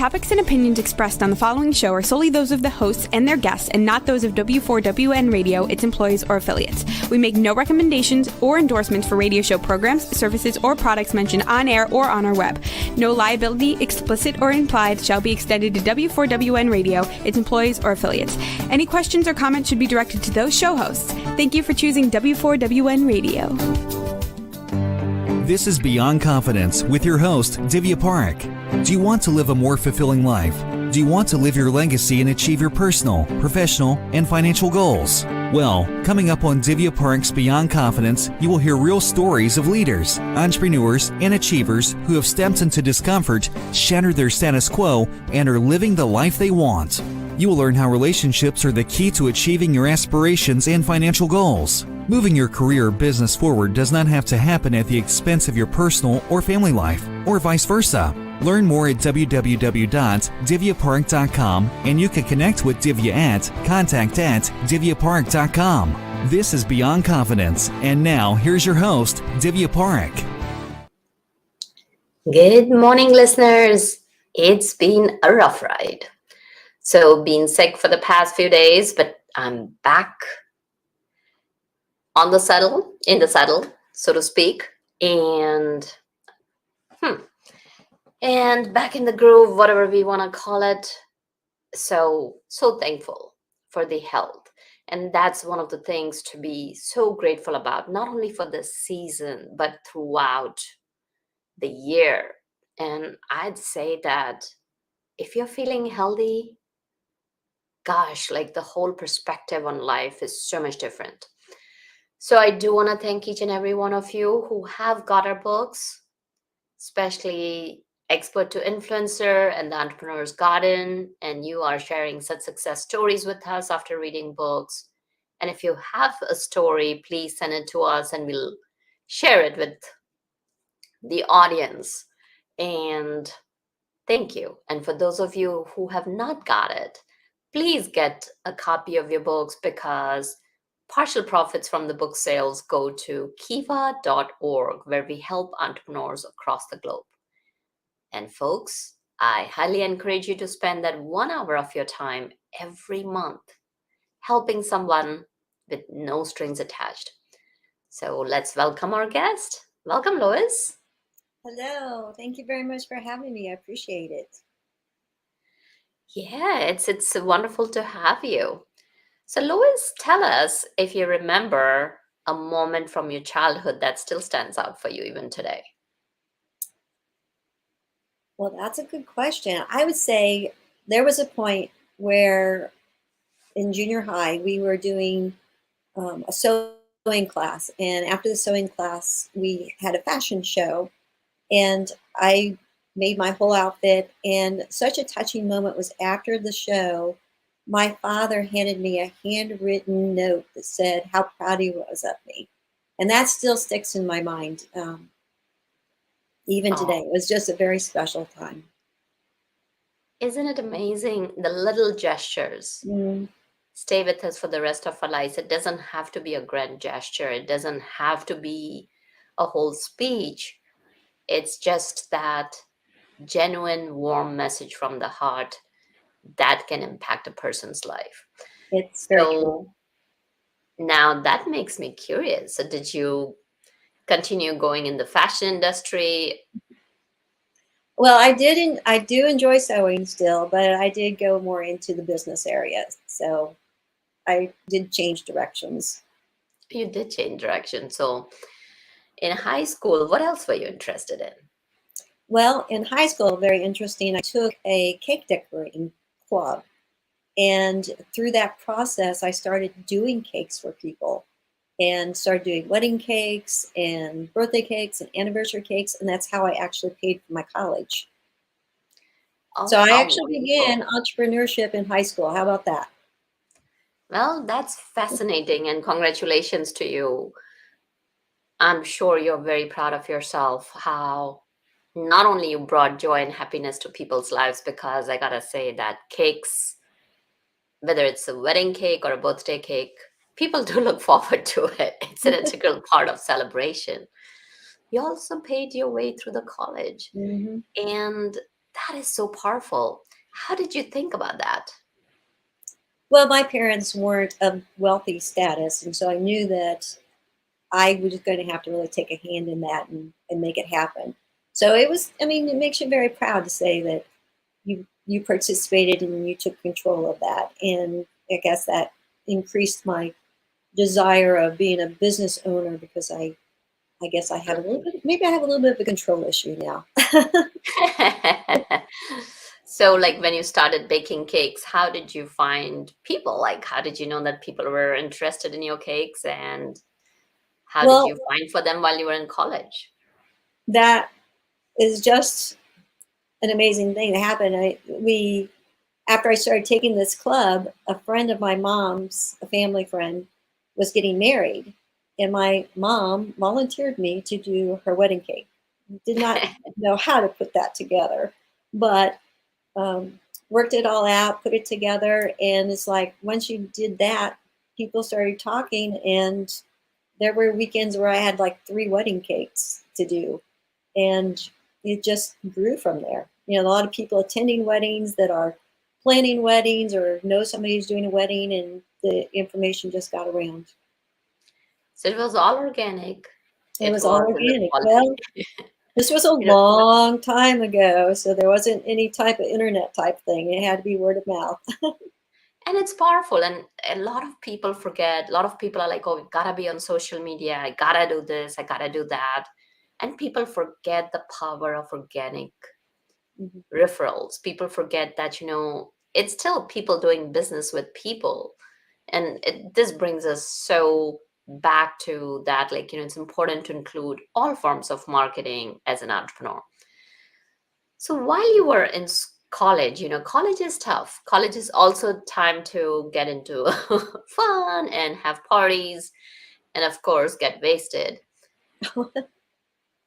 topics and opinions expressed on the following show are solely those of the hosts and their guests and not those of W4WN Radio, its employees, or affiliates. We make no recommendations or endorsements for radio show programs, services, or products mentioned on air or on our web. No liability, explicit or implied, shall be extended to W4WN Radio, its employees, or affiliates. Any questions or comments should be directed to those show hosts. Thank you for choosing W4WN Radio. This is Beyond Confidence with your host, Divya Parekh. Do you want to live a more fulfilling life? Do you want to live your legacy and achieve your personal, professional, and financial goals? Well, coming up on Divya Parekh's Beyond Confidence, you will hear real stories of leaders, entrepreneurs, and achievers who have stepped into discomfort, shattered their status quo, and are living the life they want. You will learn how relationships are the key to achieving your aspirations and financial goals. Moving your career or business forward does not have to happen at the expense of your personal or family life, or vice versa. Learn more at www.divyaparekh.com, and you can connect with Divya at contact@divyaparekh.com. This is Beyond Confidence, and now here's your host, Divya Parekh. Good morning, listeners. It's been a rough ride. So, been sick for the past few days, but I'm back in the saddle, so to speak, and back in the groove, whatever we want to call it. So thankful for the health. And that's one of the things to be so grateful about, not only for this season, but throughout the year. And I'd say that if you're feeling healthy, gosh, like the whole perspective on life is so much different. So I do want to thank each and every one of you who have got our books, especially Expert to Influencer and the Entrepreneur's Garden, and you are sharing such success stories with us after reading books. And if you have a story, please send it to us and we'll share it with the audience. And thank you. And for those of you who have not got it, please get a copy of your books, because partial profits from the book sales go to kiva.org, where we help entrepreneurs across the globe. And folks, I highly encourage you to spend that 1 hour of your time every month helping someone with no strings attached. So let's welcome our guest. Welcome, Lois. Hello. Thank you very much for having me. I appreciate it. Yeah, it's wonderful to have you. So Lois, tell us if you remember a moment from your childhood that still stands out for you even today. Well, that's a good question. I would say there was a point where in junior high, we were doing a sewing class. And after the sewing class, we had a fashion show. And I made my whole outfit. And such a touching moment was after the show, my father handed me a handwritten note that said how proud he was of me. And that still sticks in my mind. Even today, it was just a very special time. Isn't it amazing? The little gestures stay with us for the rest of our lives. It doesn't have to be a grand gesture. It doesn't have to be a whole speech. It's just that genuine, warm message from the heart that can impact a person's life. It's very true. Now that makes me curious. So did you continue going in the fashion industry? Well, I do enjoy sewing still, but I did go more into the business area. So I did change directions. You did change direction. So in high school, what else were you interested in? Well, in high school, very interesting, I took a cake decorating club. And through that process, I started doing cakes for people and started doing wedding cakes and birthday cakes and anniversary cakes. And that's how I actually paid for my college. So I actually began entrepreneurship in high school. How about that? Well, that's fascinating, and congratulations to you. I'm sure you're very proud of yourself, how not only you brought joy and happiness to people's lives, because I gotta say that cakes, whether it's a wedding cake or a birthday cake, people do look forward to it. It's an integral part of celebration. You also paid your way through the college. Mm-hmm. And That is so powerful. How did you think about that? Well, my parents weren't of wealthy status, and so I knew that I was going to have to really take a hand in that and make it happen. So it was, I mean, it makes you very proud to say that you participated and you took control of that. And I guess that increased my desire of being a business owner because I guess I have a little bit, maybe I have a little bit of a control issue now. So, like when you started baking cakes, how did you find people? Like, how did you know that people were interested in your cakes, and how did Well, you find for them while you were in college? that is just an amazing thing that happened. After I started taking this club, a friend of my mom's, a family friend, was getting married, and my mom volunteered me to do her wedding cake. Did not know how to put that together, but worked it all out, put it together, and it's like once you did that, people started talking, and there were weekends where I had like 3 wedding cakes to do, and it just grew from there. You know, a lot of people attending weddings that are planning weddings or know somebody who's doing a wedding, and the information just got around. So it was all organic. It It was all was in the organic. quality. Well, this was a It was quality. long time ago, so there wasn't any type of internet type thing. It had to be word of mouth. And it's powerful. And a lot of people forget. A lot of people are like, oh, we gotta be on social media. I gotta do this. I gotta do that. And people forget the power of organic Mhm. referrals. People forget that, it's still people doing business with people. And this brings us so back to that, like, it's important to include all forms of marketing as an entrepreneur. So while you were in college, college is tough. College is also time to get into fun and have parties and, of course, get wasted,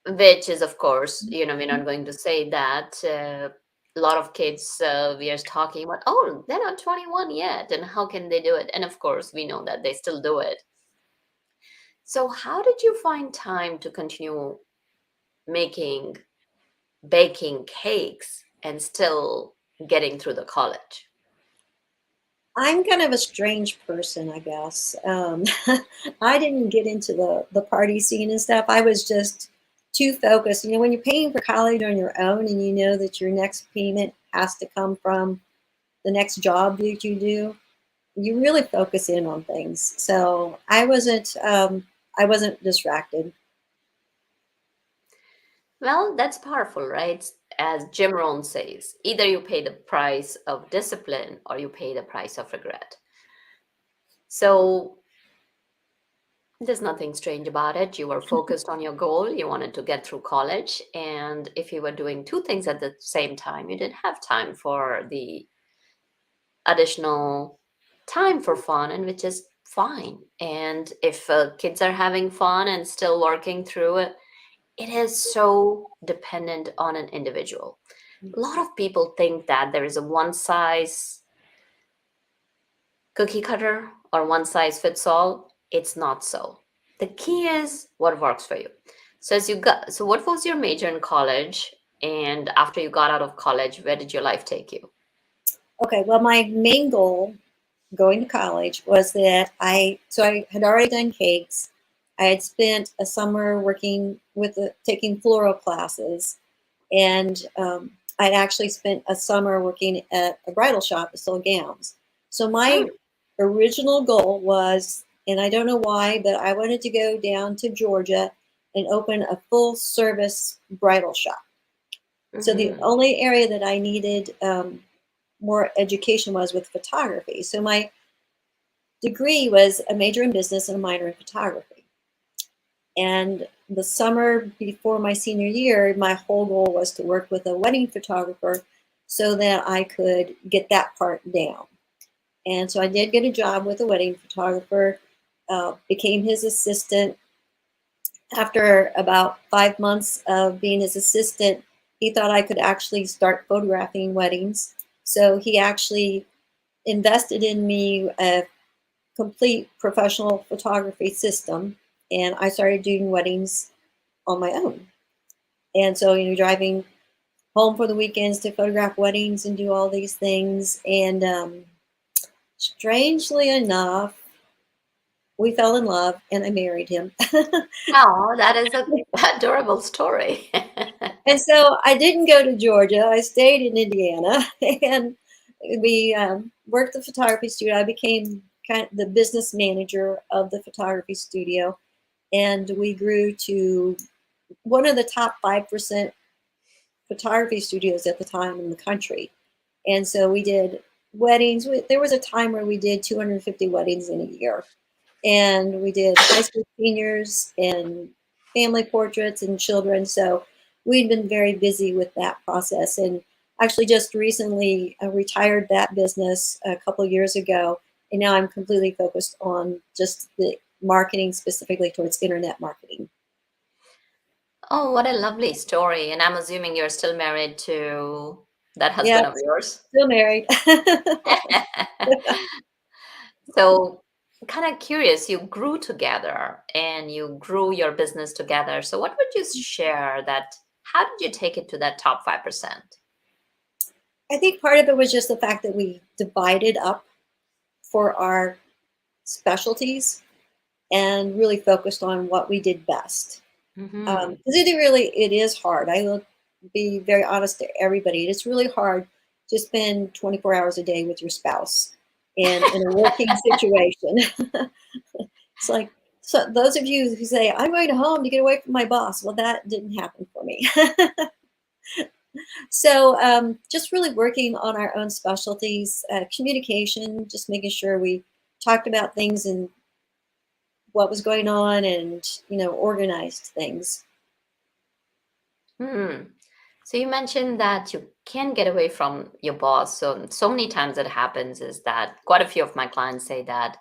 which is, of course, we're not going to say that. A lot of kids we are talking about, oh, they're not 21 yet, and how can they do it? And of course, we know that they still do it. So, how did you find time to continue making, baking cakes and still getting through the college? I'm kind of a strange person, I guess. I didn't get into the party scene and stuff. I was just too focused. You know, when you're paying for college on your own and you know that your next payment has to come from the next job that you do, you really focus in on things. So I wasn't distracted. Well, that's powerful, right? As Jim Rohn says, either you pay the price of discipline or you pay the price of regret. So, there's nothing strange about it. You were focused on your goal. You wanted to get through college. And if you were doing two things at the same time, you didn't have time for the additional time for fun, and which is fine. And if kids are having fun and still working through it, it is so dependent on an individual. A lot of people think that there is a one size cookie cutter or one size fits all. It's not so. The key is what works for you. So what was your major in college? And after you got out of college, where did your life take you? Okay, well, my main goal going to college was that I had already done cakes. I had spent a summer working with taking floral classes, and I'd actually spent a summer working at a bridal shop that sold gowns. So my Mm, original goal was, and I don't know why, but I wanted to go down to Georgia and open a full service bridal shop. So the mhm. only area that I needed more education was with photography. So my degree was a major in business and a minor in photography. And the summer before my senior year, my whole goal was to work with a wedding photographer so that I could get that part down. And so I did get a job with a wedding photographer, became his assistant. After about 5 months of being his assistant, he thought I could actually start photographing weddings. So he actually invested in me a complete professional photography system, and I started doing weddings on my own. And so, driving home for the weekends to photograph weddings and do all these things. And strangely enough, we fell in love and I married him. Oh, that is a adorable story. And so I didn't go to Georgia. I stayed in Indiana, and we worked the photography studio. I became kind of the business manager of the photography studio, and we grew to one of the top 5% photography studios at the time in the country. And so we did weddings. There was a time where we did 250 weddings in a year. And we did high school seniors and family portraits and children. So we'd been very busy with that process. And actually just recently retired that business a couple of years ago. And now I'm completely focused on just the marketing, specifically towards internet marketing. Oh, what a lovely story. And I'm assuming you're still married to that Yeah, husband of yours. still married. So, kind of curious, you grew together and you grew your business together. So, what would you share that? How did you take it to that top 5%? I think part of it was just the fact that we divided up for our specialties and really focused on what we did best. Hmm. Because it is hard. I will be very honest to everybody. It's really hard to spend 24 hours a day with your spouse and in a working situation. It's like, so those of you who say, I'm going home to get away from my boss, well, that didn't happen for me. So just really working on our own specialties, communication, just making sure we talked about things and what was going on and, organized things. Hmm. So you mentioned that you can get away from your boss. So many times that happens is that quite a few of my clients say that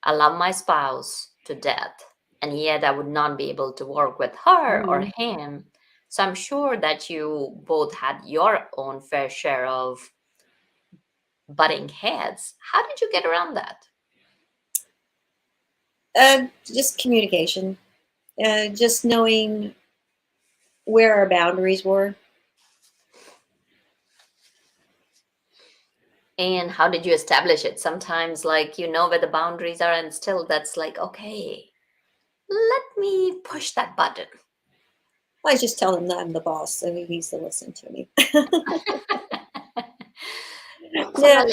I love my spouse to death, and yet I would not be able to work with her or Mhm. him. So I'm sure that you both had your own fair share of butting heads. How did you get around that? Just communication, just knowing where our boundaries were. And how did you establish it? Sometimes, like, you know where the boundaries are, and still that's like, okay, let me push that button. I just tell him that I'm the boss, so he needs to listen to me. So, Yeah, well,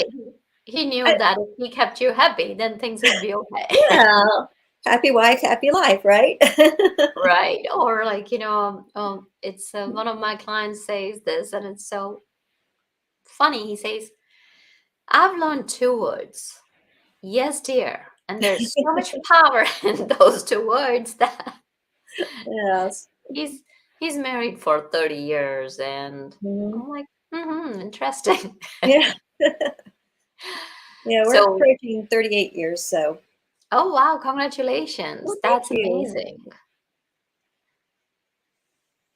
he knew I, that if he kept you happy, then things would be okay. yeah. Happy wife, happy life, right? Right. Or, like, it's one of my clients says this, and it's so funny. He says, I've learned two words. Yes, dear. And there's so much power in those two words that Yes. he's he's married for 30 years, and Mhm. I'm like, interesting. Yeah. Yeah, we're So, approaching 38 years, so oh wow, well, congratulations. thank That's you. amazing.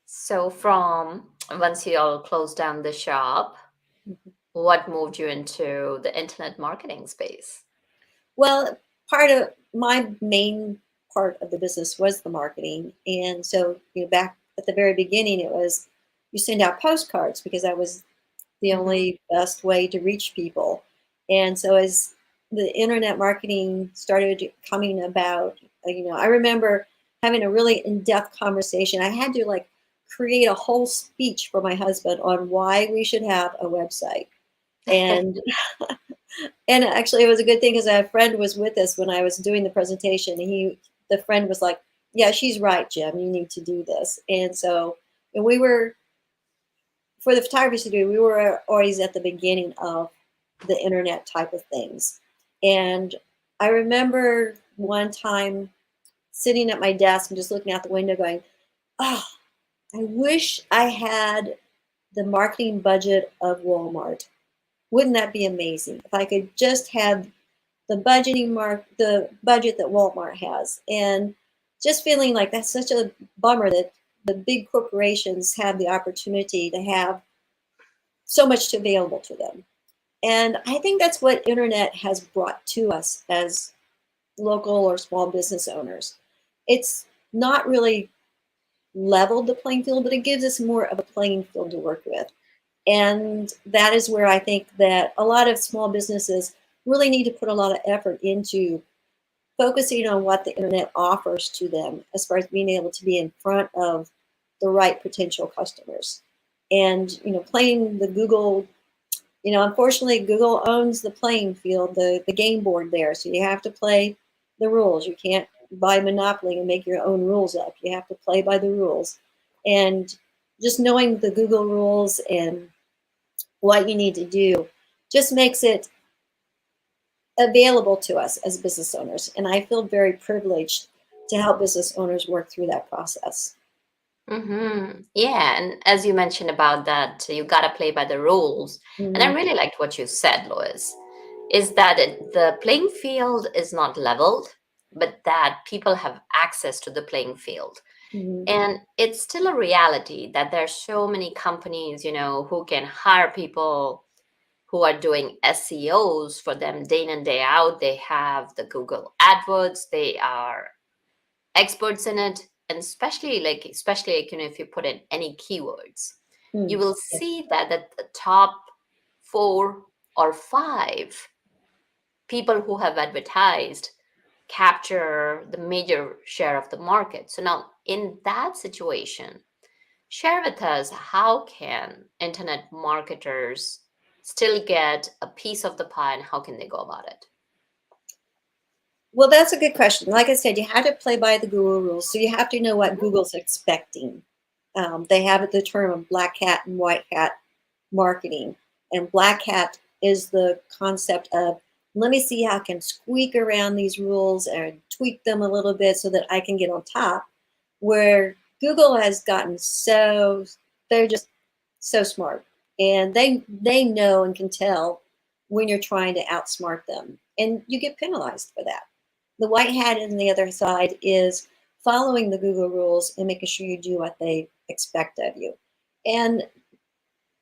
So from once you all closed down the shop, what moved you into the internet marketing space? Well, part of my main part of the business was the marketing. And so, back at the very beginning, it was you send out postcards because that was the Hmm. only best way to reach people. And so, as the internet marketing started coming about, I remember having a really in depth conversation. I had to like create a whole speech for my husband on why we should have a website. And and actually, it was a good thing because a friend was with us when I was doing the presentation. The friend was like, "Yeah, she's right, Jim. You need to do this." And so, and we were for the photography studio. We were always at the beginning of the internet type of things. And I remember one time sitting at my desk and just looking out the window, going, "Oh, I wish I had the marketing budget of Walmart. Wouldn't that be amazing if I could just have the budget that Walmart has?" And just feeling like that's such a bummer that the big corporations have the opportunity to have so much to available to them. And I think that's what internet has brought to us as local or small business owners. It's not really leveled the playing field, but it gives us more of a playing field to work with. And that is where I think that a lot of small businesses really need to put a lot of effort into focusing on what the internet offers to them as far as being able to be in front of the right potential customers. And, playing the Google, unfortunately, Google owns the playing field, the game board there. So you have to play the rules. You can't buy Monopoly and make your own rules up. You have to play by the rules. And just knowing the Google rules and what you need to do just makes it available to us as business owners. And I feel very privileged to help business owners work through that process. Yeah, and as you mentioned about that, you got to play by the rules. And I Mhm. really liked what you said, Lois, is that the playing field is not leveled, but that people have access to the playing field. Mhm. And it's still a reality that there's so many companies, who can hire people who are doing SEOs for them day in and day out. They have the Google AdWords, they are experts in it, and especially if you put in any keywords, you Mm. will Yeah. see that at the top 4 or 5 people who have advertised capture the major share of the market. So now in that situation, share with us, how can internet marketers still get a piece of the pie, and how can they go about it? Well, that's a good question. Like I said, you have to play by the Google rules. So you have to know what Google's expecting. They have the term of black hat and white hat marketing. And black hat is the concept of, let me see how I can squeak around these rules and tweak them a little bit so that I can get on top. Where Google has gotten so, they're just so smart. And they know and can tell when you're trying to outsmart them. And you get penalized for that. The white hat on the other side is following the Google rules and making sure you do what they expect of you. And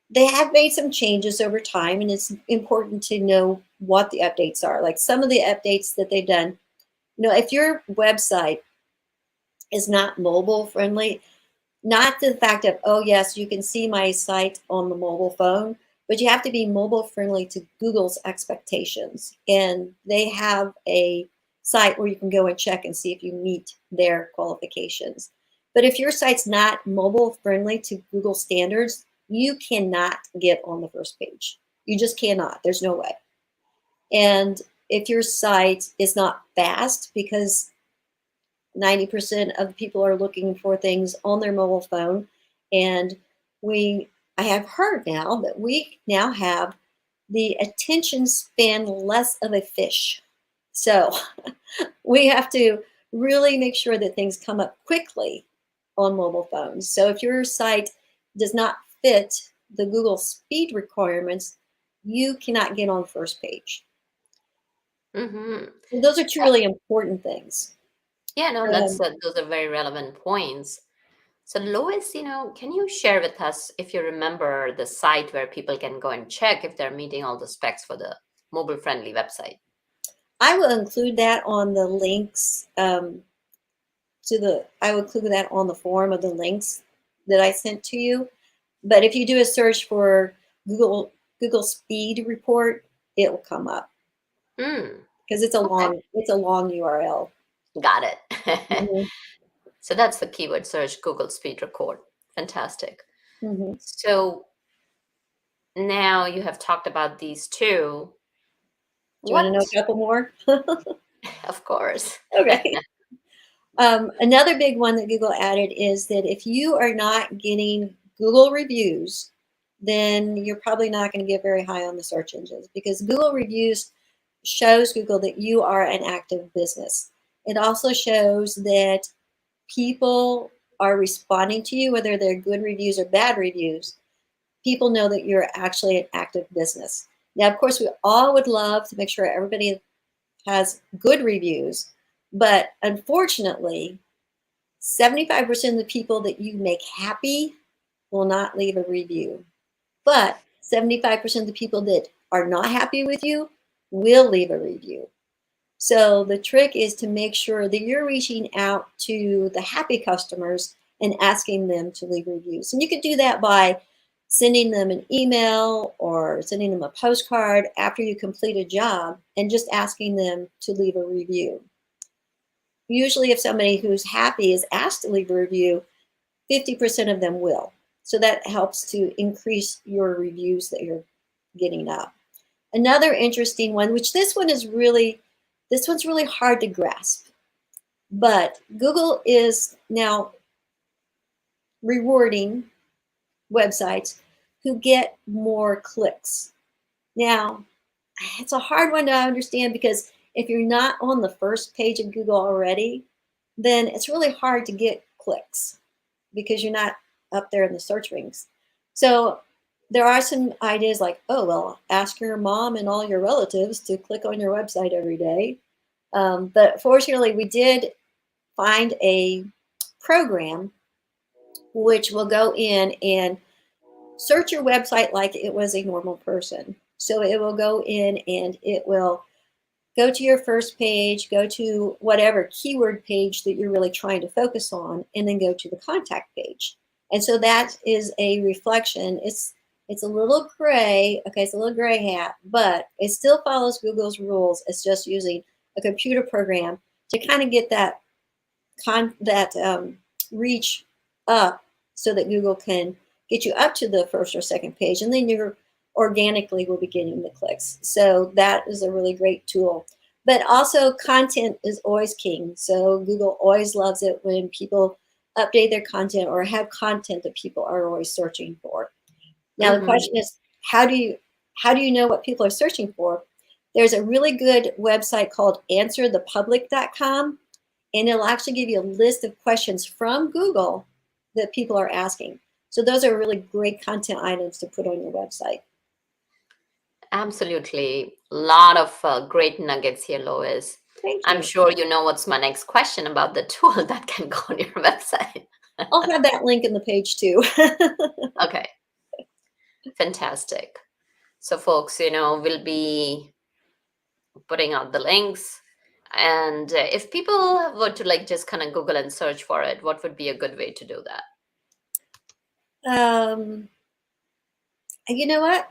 they have made some changes over time, and it's important to know what the updates are. Like some of the updates that they've done, if your website is not mobile friendly, not the fact of, oh, yes, you can see my site on the mobile phone, but you have to be mobile friendly to Google's expectations. And they have a site where you can go and check and see if you meet their qualifications. But if your site's not mobile friendly to Google standards, you cannot get on the first page. You just cannot. There's no way. And if your site is not fast, because 90% of the people are looking for things on their mobile phone. And I have heard now that we now have the attention span less of a fish. So we have to really make sure that things come up quickly on mobile phones. So if your site does not fit the Google speed requirements, you cannot get on the first page. Hmm. So those are two really important things. Yeah, no, Um, those are very relevant points. So, Lois, can you share with us, if you remember, the site where people can go and check if they're meeting all the specs for the mobile friendly website? I will include that on the links I will include that on the form of the links that I sent to you. But if you do a search for Google Speed Report, it will come up Hmm. because Okay. it's a long URL. Got it. Mhm. So that's the keyword search, Google Speed Record. Fantastic. Mhm. So now you have talked about these two. Do you want to know What? a couple more? Of course. Okay. Another big one that Google added is that if you are not getting Google reviews, then you're probably not going to get very high on the search engines, because Google reviews shows Google that you are an active business. It also shows that people are responding to you, whether they're good reviews or bad reviews. People know that you're actually an active business. Now, of course, we all would love to make sure everybody has good reviews, but unfortunately, 75% of the people that you make happy will not leave a review. But 75% of the people that are not happy with you will leave a review. So the trick is to make sure that you're reaching out to the happy customers and asking them to leave reviews. And you could do that by sending them an email or sending them a postcard after you complete a job and just asking them to leave a review. Usually, if somebody who's happy is asked to leave a review, 50% of them will. So that helps to increase your reviews that you're getting up. Another interesting one, which this one's really hard to grasp, but Google is now rewarding websites who get more clicks. Now, it's a hard one to understand because if you're not on the first page of Google already, then it's really hard to get clicks because you're not up there in the search rings. So there are some ideas like, oh, well, ask your mom and all your relatives to click on your website every day. But fortunately, we did find a program which will go in and search your website like it was a normal person. So it will go in and it will go to your first page, go to whatever keyword page that you're really trying to focus on, and then go to the contact page. And so that is a reflection. It's a little gray. Okay, it's a little gray hat, but it still follows Google's rules. It's just using a computer program to kind of get that reach up so that Google can get you up to the first or second page, and then you're organically will be getting the clicks. So that is a really great tool. But also content is always king. So Google always loves it when people update their content or have content that people are always searching for. Now the question is, how do you know what people are searching for? There's a really good website called answerthepublic.com, and it'll actually give you a list of questions from Google that people are asking. So those are really great content items to put on your website. Absolutely. A lot of great nuggets here, Lois. Thank you. I'm sure you know what's my next question about the tool that can go on your website. I'll have that link in the page too. Okay. Fantastic. So folks, we'll be putting out the links. And if people were to just kind of Google and search for it, what would be a good way to do that? You know what?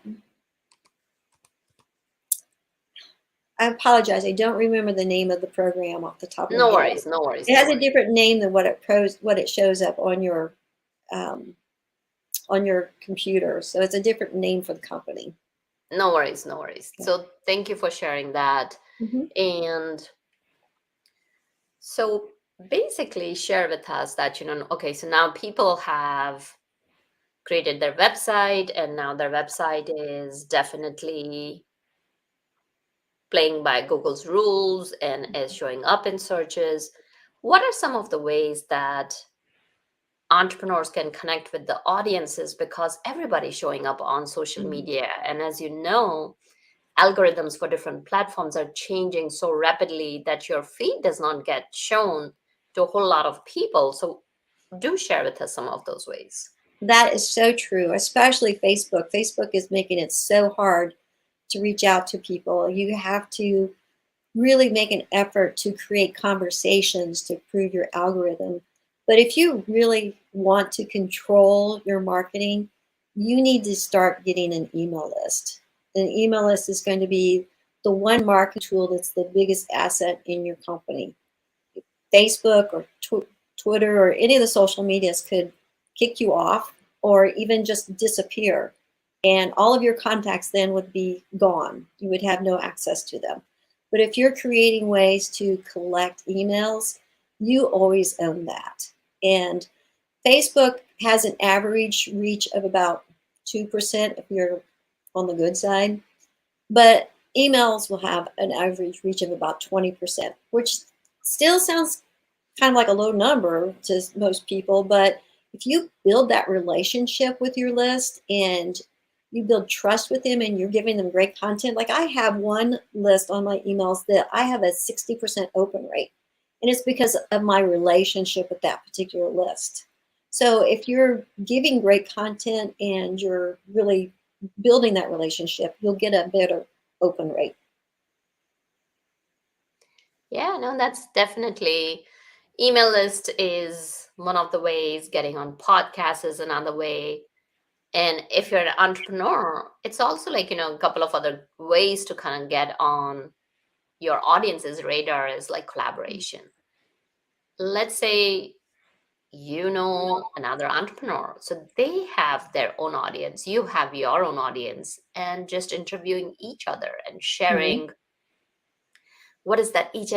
I apologize. I don't remember the name of the program off the top of my head. No worries. It has a different name than what it shows up on your computer. So it's a different name for the company. No worries. Okay. So thank you for sharing that. Mm-hmm. And so basically share with us that, okay, so now people have created their website, and now their website is definitely playing by Google's rules and is showing up in searches. What are some of the ways that entrepreneurs can connect with the audiences, because everybody's showing up on social media? And as you know, algorithms for different platforms are changing so rapidly that your feed does not get shown to a whole lot of people. So do share with us some of those ways. That is so true, especially Facebook. Facebook is making it so hard to reach out to people. You have to really make an effort to create conversations to improve your algorithm. But if you really want to control your marketing, you need to start getting an email list. An email list is going to be the one marketing tool that's the biggest asset in your company. Facebook or Twitter or any of the social medias could kick you off or even just disappear. And all of your contacts then would be gone. You would have no access to them. But if you're creating ways to collect emails, you always own that. And Facebook has an average reach of about 2% if you're on the good side. But emails will have an average reach of about 20%, which still sounds kind of like a low number to most people. But if you build that relationship with your list and you build trust with them and you're giving them great content. Like I have one list on my emails that I have a 60% open rate. And it's because of my relationship with that particular list. So if you're giving great content and you're really building that relationship, you'll get a better open rate. Yeah, no, that's definitely, email list is one of the ways, getting on podcasts is another way. And if you're an entrepreneur, it's also like, a couple of other ways to kind of get on your audience's radar is like collaboration. Let's say you know another entrepreneur, so they have their own audience, you have your own audience, and just interviewing each other and Mhm. sharing what is that each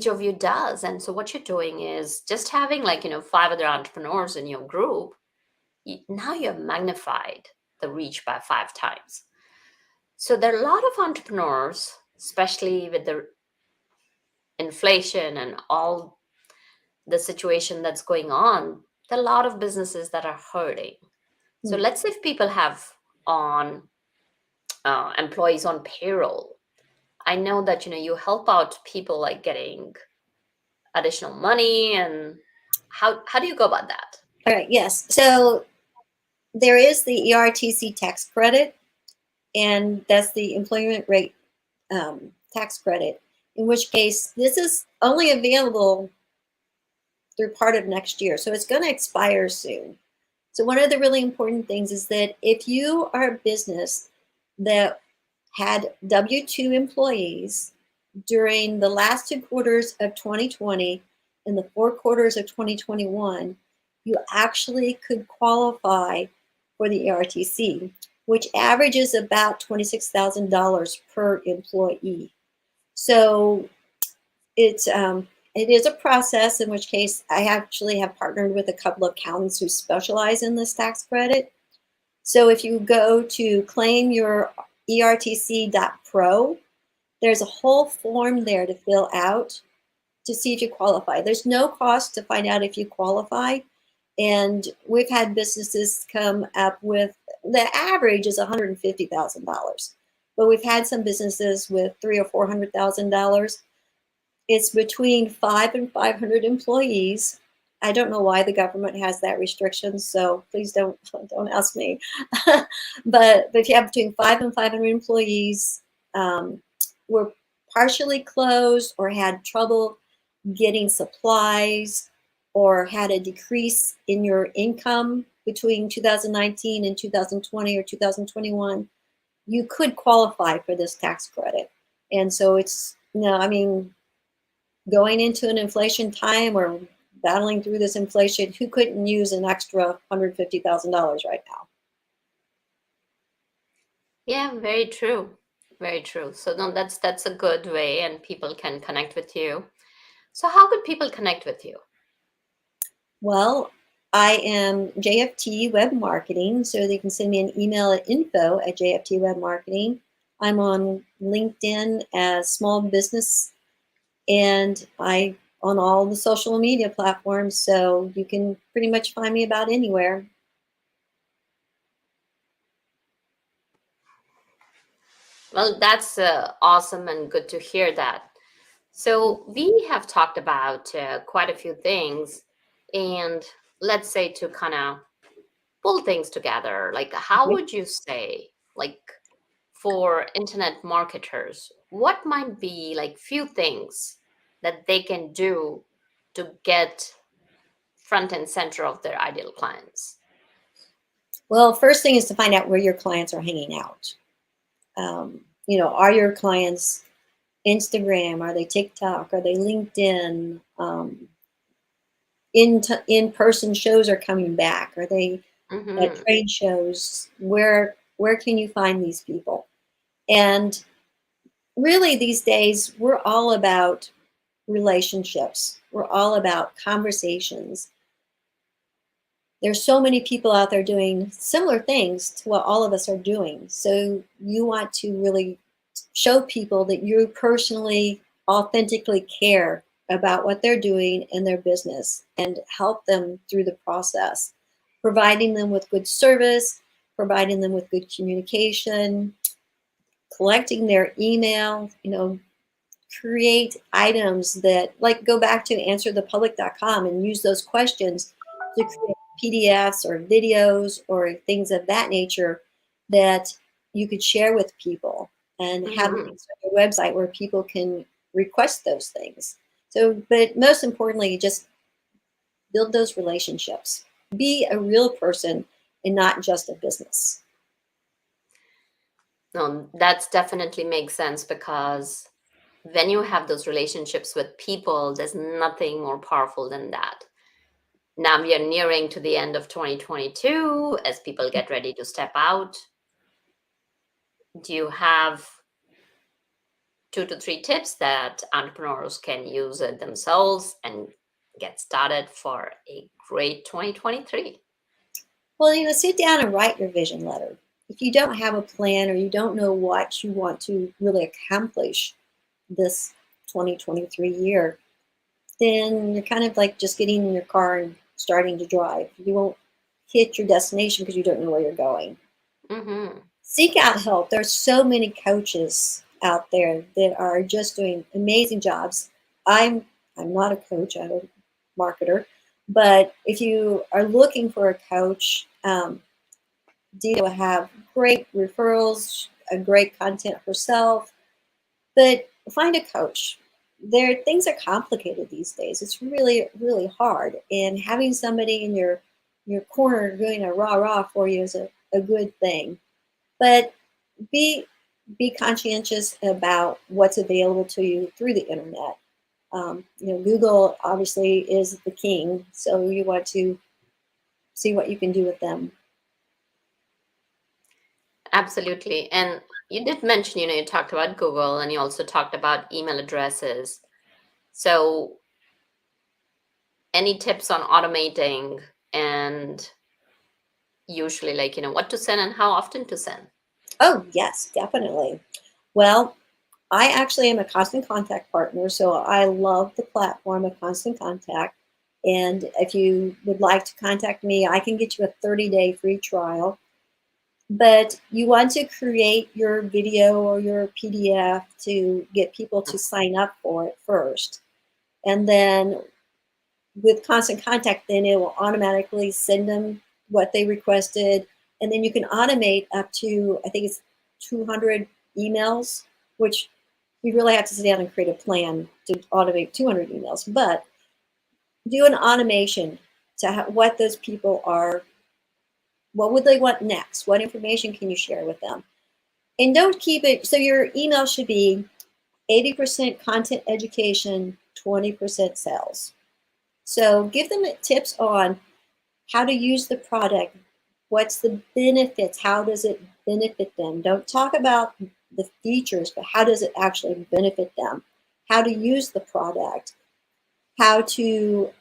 of you does. And so what you're doing is just having like, five other entrepreneurs in your group. Now you have magnified the reach by 5 times. So there are a lot of entrepreneurs, especially with the inflation and all the situation that's going on, there are a lot of businesses that are hurting. So Mm. let's say if people have on employees on payroll, I know that you help out people like getting additional money, and how do you go about that? All right, yes. So there is the ERTC tax credit, and that's the employment rate tax credit, in which case this is only available through part of next year. So it's going to expire soon. So one of the really important things is that if you are a business that had W-2 employees during the last 2 quarters of 2020 and the 4 quarters of 2021, you actually could qualify for the ERTC, which averages about $26,000 per employee. So it's it is a process, in which case I actually have partnered with a couple of accountants who specialize in this tax credit. So if you go to claim your ERTC.pro, there's a whole form there to fill out to see if you qualify. There's no cost to find out if you qualify. And we've had businesses come up with, the average is $150,000, but we've had some businesses with $300,000 or $400,000. It's between 500 and 500 employees. I don't know why the government has that restriction, so please don't ask me. But if you have between 500 and 500 employees, were partially closed or had trouble getting supplies or had a decrease in your income between 2019 and 2020 or 2021, you could qualify for this tax credit. And so it's, I mean, going into an inflation time or battling through this inflation, who couldn't use an extra $150,000 right now? Yeah, very true. Very true. So no, that's a good way, and people can connect with you. So how could people connect with you? Well, I am JFT Web Marketing, so they can send me an email at info@JFT Web Marketing. I'm on LinkedIn as small business, and I on all the social media platforms, so you can pretty much find me about anywhere. Well, that's awesome and good to hear that. So we have talked about quite a few things, and let's say to kind of pull things together, like how Okay. would you say, like for internet marketers, what might be like few things that they can do to get front and center of their ideal clients? Well, first thing is to find out where your clients are hanging out. Are your clients Instagram? Are they TikTok? Are they LinkedIn? In-person shows are coming back. Are they at Mm-hmm. trade shows? Where can you find these people? And really, these days, we're all about relationships. We're all about conversations. There's so many people out there doing similar things to what all of us are doing. So you want to really show people that you personally, authentically care about what they're doing in their business and help them through the process, providing them with good service, providing them with good communication, collecting their email, create items that, like, go back to answerthepublic.com and use those questions to create PDFs or videos or things of that nature that you could share with people and have Mm-hmm. links on your website where people can request those things. So, but most importantly, just build those relationships. Be a real person and not just a business. No, that's definitely makes sense because when you have those relationships with people, there's nothing more powerful than that. Now we are nearing to the end of 2022 as people get ready to step out. Do you have 2 to 3 tips that entrepreneurs can use it themselves and get started for a great 2023? Well, sit down and write your vision letter. If you don't have a plan or you don't know what you want to really accomplish this 2023 year, then you're kind of like just getting in your car and starting to drive. You won't hit your destination because you don't know where you're going. Mm-hmm. Seek out help. There's so many coaches out there that are just doing amazing jobs. I'm not a coach, I'm a marketer, but if you are looking for a coach, Divya will have great referrals, a great content herself, but find a coach. Things are complicated these days. It's really, really hard. And having somebody in your corner doing a rah-rah for you is a good thing. But be be conscientious about what's available to you through the internet. Google obviously is the king, so you want to see what you can do with them. Absolutely. And you did mention, you talked about Google and you also talked about email addresses. So, any tips on automating and usually, like, what to send and how often to send? Oh, yes, definitely. Well, I actually am a Constant Contact partner, so I love the platform of Constant Contact. And if you would like to contact me, I can get you a 30-day free trial. But you want to create your video or your PDF to get people to sign up for it first. And then with Constant Contact, then it will automatically send them what they requested. And then you can automate up to, I think it's 200 emails, which you really have to sit down and create a plan to automate 200 emails. But do an automation to what those people are, what would they want next? What information can you share with them? And don't keep it, so your email should be 80% content education, 20% sales. So give them tips on how to use the product. What's the benefits? How does it benefit them? Don't talk about the features, but how does it actually benefit them? How to use the product? How to,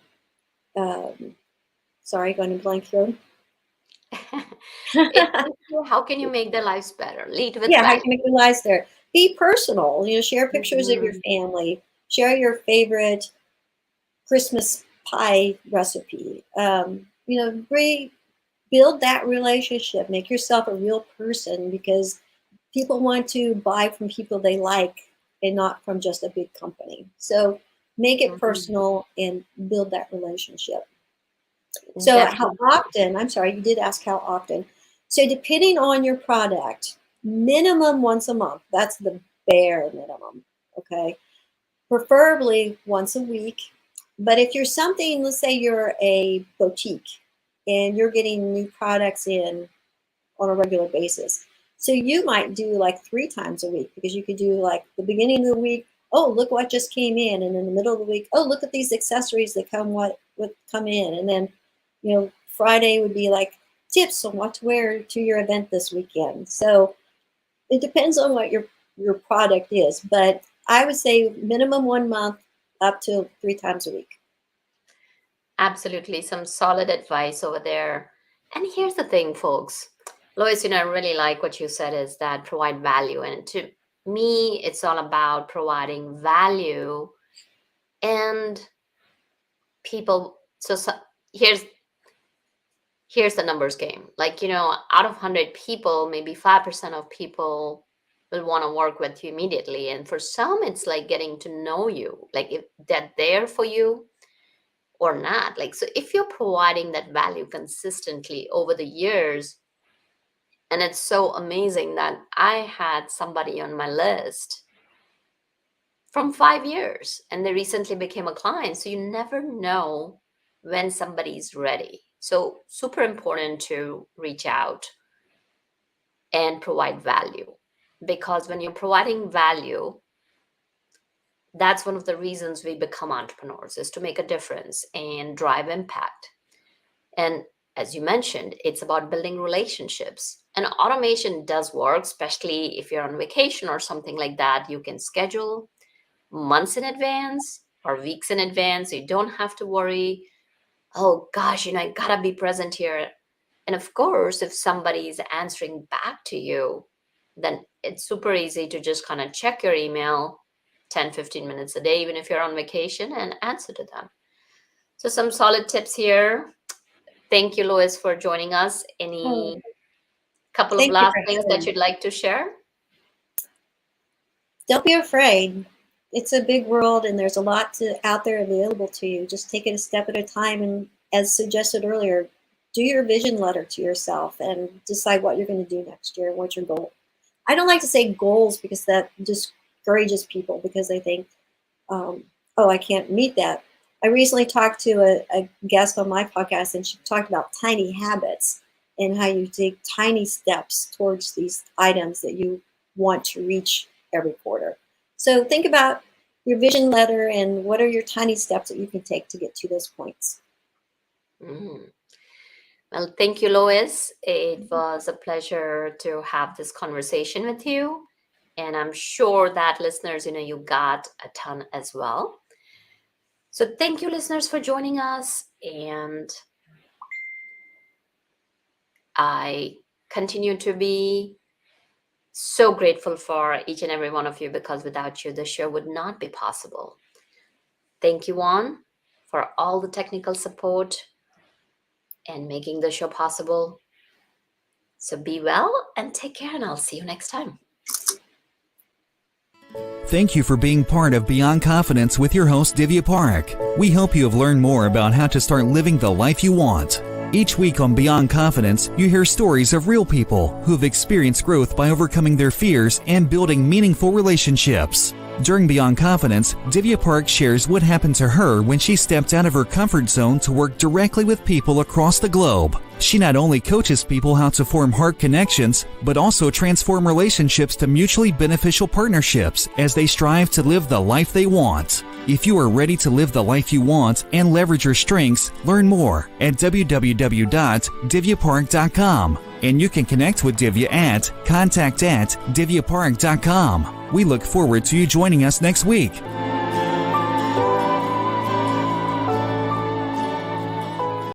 sorry, going to blank here. It's how can you make their lives better? Lead with Yeah, how value. can you make your lives there? Be personal. Share pictures of your Mhm. family. Share your favorite Christmas pie recipe. Build that relationship. Make yourself a real person because people want to buy from people they like and not from just a big company. So make it Mhm. personal and build that relationship. So how Definitely. often, I'm sorry, you did ask how often. So depending on your product, minimum once a month. That's the bare minimum. Okay. Preferably once a week. But if you're something, let's say you're a boutique and you're getting new products in on a regular basis. So you might do like 3 times a week because you could do like the beginning of the week, oh, look what just came in. And in the middle of the week, oh, look at these accessories that come in. And then, Friday would be like tips on what to wear to your event this weekend. So it depends on what your product is. But I would say minimum 1 month up to 3 times a week. Absolutely. Some solid advice over there. And here's the thing, folks. Lois, I really like what you said is that provide value. And to me, it's all about providing value and people. So here's the numbers game. Like, out of 100 people, maybe 5% of people will want to work with you immediately. And for some, it's like getting to know you, like if they're there for you or not. Like, so if you're providing that value consistently over the years, and it's so amazing that I had somebody on my list from 5 years and they recently became a client. So you never know when somebody's ready. So super important to reach out and provide value, because when you're providing value, that's one of the reasons we become entrepreneurs, is to make a difference and drive impact. And as you mentioned, it's about building relationships. And automation does work, especially if you're on vacation or something like that. You can schedule months in advance or weeks in advance. So you don't have to worry, oh gosh, I gotta be present here. And of course, if somebody's answering back to you, then it's super easy to just kind of check your email 10-15 minutes a day, even if you're on vacation, and answer to them. So some solid tips here. Thank you, Lois, for joining us. Any couple of Thank you last for things having that me. you'd like to share? Don't be afraid. It's a big world and there's a lot out there available to you. Just take it a step at a time. And as suggested earlier, do your vision letter to yourself and decide what you're going to do next year. What's your goal? I don't like to say goals because that discourages people, because they think, oh, I can't meet that. I recently talked to a guest on my podcast, and she talked about tiny habits and how you take tiny steps towards these items that you want to reach every quarter. So think about your vision letter and what are your tiny steps that you can take to get to those points. Well, thank you, Lois. It was a pleasure to have this conversation with you. And I'm sure that listeners, you got a ton as well. So thank you, listeners, for joining us. And I continue to be so grateful for each and every one of you, because without you, the show would not be possible. Thank you, Juan, for all the technical support and making the show possible. So be well and take care, and I'll see you next time. Thank you for being part of Beyond Confidence with your host, Divya Parekh. We hope you have learned more about how to start living the life you want. Each week on Beyond Confidence, you hear stories of real people who have experienced growth by overcoming their fears and building meaningful relationships. During Beyond Confidence, Divya Parekh shares what happened to her when she stepped out of her comfort zone to work directly with people across the globe. She not only coaches people how to form heart connections, but also transform relationships to mutually beneficial partnerships as they strive to live the life they want. If you are ready to live the life you want and leverage your strengths, learn more at www.divyaparekh.com. And you can connect with Divya at contact@divyaparekh.com. We look forward to you joining us next week.